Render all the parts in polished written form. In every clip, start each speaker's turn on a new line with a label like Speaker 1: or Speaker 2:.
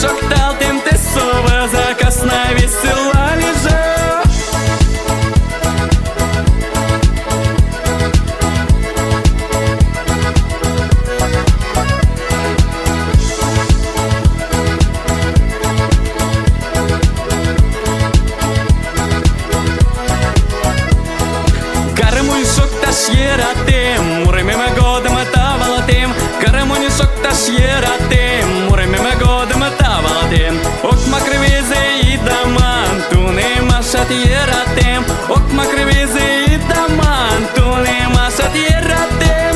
Speaker 1: шоктал тим ти сова, закасна весела лежа. Гармонь шокташ ератем, муремеме годым тавалатем. Гармонь шокташ ератем, муремеме годым тавалатем. Окма кривизе и даман, туне машат ератем. Окма кривизе и даман, туне машат ератем.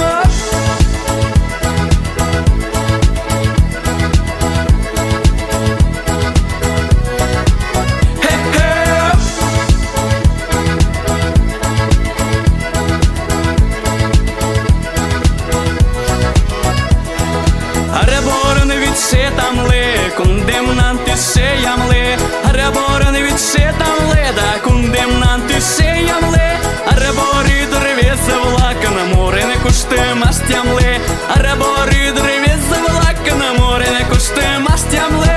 Speaker 1: Araboran vitsetamle, kundemnanti sejamle. Araboran vitsetamle, da kundemnanti sejamle. Arabori drevesa vlaka на море не куште мастямле. Arabori drevesa vlaka на море не куште мастямле.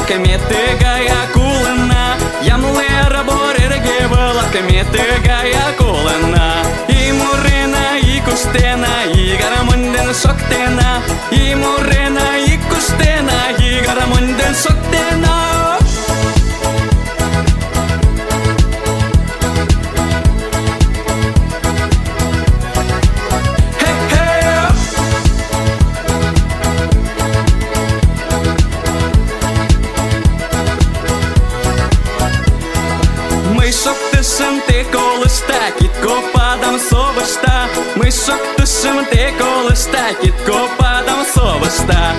Speaker 1: Каметы гая кулана, ямле арборерге была каметы гая кулана. И мурена, и кустена, и гарамунден соктена. И мурена, и кустена, и гарамунден соктена. Шоктышым те колышта, китко падам совышта. Мы шоктышым те колышта, китко падам совышта.